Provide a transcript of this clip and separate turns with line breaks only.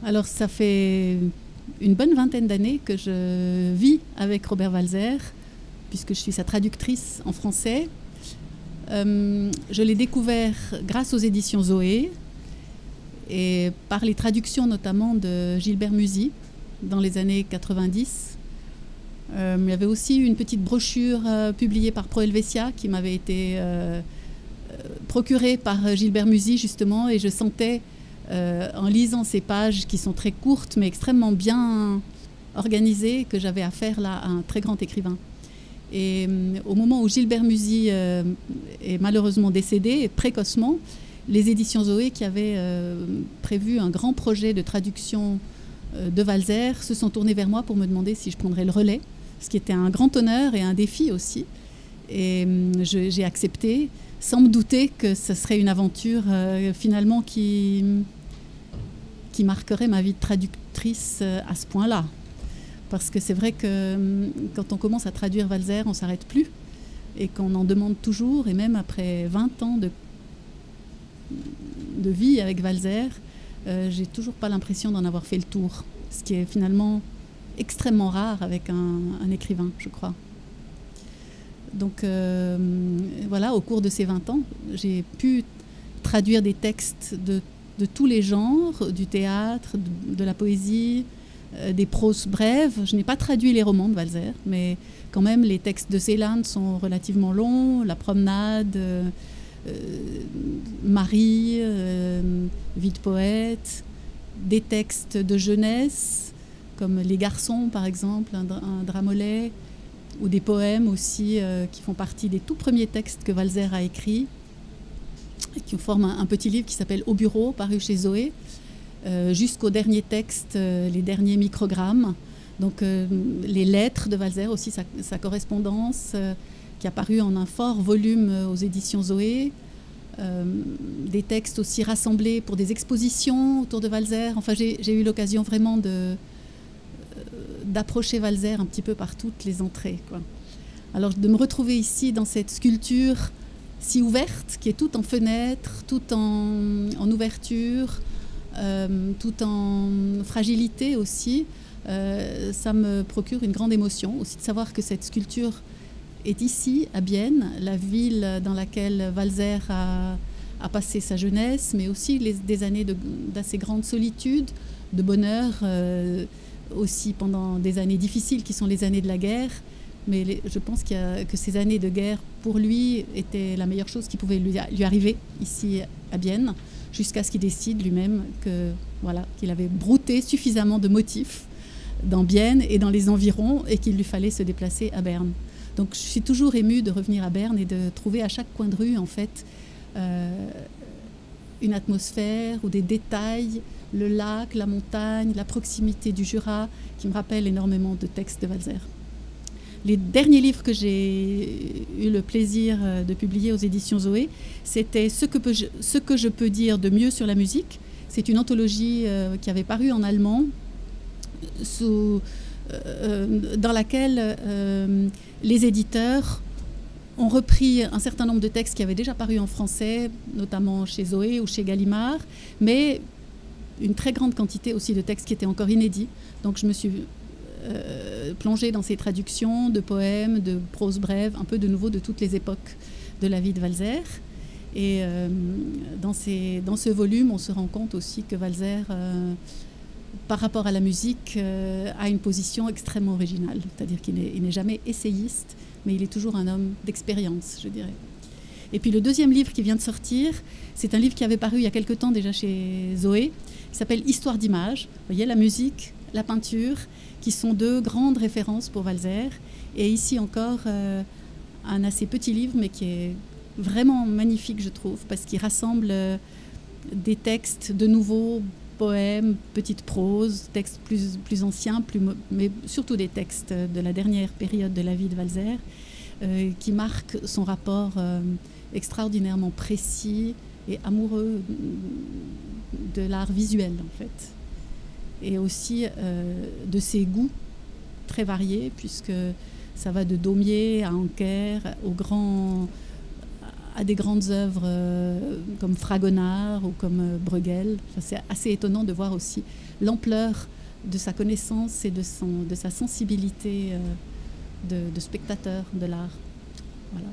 Alors, ça fait une bonne vingtaine d'années que je vis avec Robert Walser, puisque je suis sa traductrice en français. Je l'ai découvert grâce aux éditions Zoé et par les traductions notamment de Gilbert Musy dans les années 90. Il y avait aussi une petite brochure publiée par Pro Helvetia qui m'avait été procurée par Gilbert Musy justement, et je sentais en lisant ces pages qui sont très courtes mais extrêmement bien organisées que j'avais affaire là à un très grand écrivain. Et au moment où Gilbert Musy est malheureusement décédé précocement, les éditions Zoé qui avaient prévu un grand projet de traduction de Walser se sont tournés vers moi pour me demander si je prendrais le relais, ce qui était un grand honneur et un défi aussi. Et j'ai accepté, sans me douter que ce serait une aventure finalement qui marquerait ma vie de traductrice à ce point-là. Parce que c'est vrai que quand on commence à traduire Walser, on ne s'arrête plus et qu'on en demande toujours. Et même après 20 ans de vie avec Walser, j'ai toujours pas l'impression d'en avoir fait le tour. Ce qui est finalement extrêmement rare avec un écrivain, je crois. Donc voilà, au cours de ces 20 ans, j'ai pu traduire des textes de tous les genres, du théâtre, de la poésie, des proses brèves. Je n'ai pas traduit les romans de Walser, mais quand même les textes de Ceylan sont relativement longs, La promenade, Marie, Vie de poète, des textes de jeunesse, comme Les garçons par exemple, un Dramolet, ou des poèmes aussi qui font partie des tout premiers textes que Walser a écrits, et qui forment un petit livre qui s'appelle Au bureau, paru chez Zoé, jusqu'au dernier texte, les derniers microgrammes. Donc les lettres de Walser aussi, sa correspondance, qui a paru en un fort volume aux éditions Zoé. Des textes aussi rassemblés pour des expositions autour de Walser. Enfin, j'ai eu l'occasion vraiment d'approcher Walser un petit peu par toutes les entrées, quoi. Alors de me retrouver ici dans cette sculpture si ouverte, qui est toute en fenêtre, toute en ouverture, tout en fragilité aussi, ça me procure une grande émotion aussi de savoir que cette sculpture est ici, à Bienne, la ville dans laquelle Walser a passé sa jeunesse, mais aussi des années d'assez grande solitude, de bonheur, aussi pendant des années difficiles qui sont les années de la guerre. Mais je pense que ces années de guerre, pour lui, étaient la meilleure chose qui pouvait lui arriver ici à Bienne, jusqu'à ce qu'il décide lui-même qu'il avait brouté suffisamment de motifs dans Bienne et dans les environs et qu'il lui fallait se déplacer à Berne. Donc je suis toujours émue de revenir à Berne et de trouver à chaque coin de rue, en fait, une atmosphère ou des détails, le lac, la montagne, la proximité du Jura, qui me rappellent énormément de textes de Walser. Les derniers livres que j'ai eu le plaisir de publier aux éditions Zoé, c'était ce que je peux dire de mieux sur la musique. C'est une anthologie qui avait paru en allemand, dans laquelle les éditeurs ont repris un certain nombre de textes qui avaient déjà paru en français, notamment chez Zoé ou chez Gallimard, mais une très grande quantité aussi de textes qui étaient encore inédits. Donc je me suis plongée dans ces traductions de poèmes, de prose brève, un peu de nouveau de toutes les époques de la vie de Walser. Et dans ce volume, on se rend compte aussi que Walser, par rapport à la musique, a une position extrêmement originale. C'est-à-dire qu'il n'est jamais essayiste, mais il est toujours un homme d'expérience, je dirais. Et puis le deuxième livre qui vient de sortir, c'est un livre qui avait paru il y a quelque temps déjà chez Zoé, qui s'appelle Histoire d'images. Vous voyez, la musique, la peinture, qui sont deux grandes références pour Walser. Et ici encore, un assez petit livre, mais qui est vraiment magnifique, je trouve, parce qu'il rassemble des textes de nouveaux poèmes, petites proses, textes plus anciens, mais surtout des textes de la dernière période de la vie de Walser, qui marquent son rapport extraordinairement précis et amoureux de l'art visuel, en fait. Et aussi de ses goûts très variés, puisque ça va de Daumier à Anker, à des grandes œuvres comme Fragonard ou comme Bruegel. Enfin, c'est assez étonnant de voir aussi l'ampleur de sa connaissance et de sa sensibilité de spectateur de l'art. Voilà.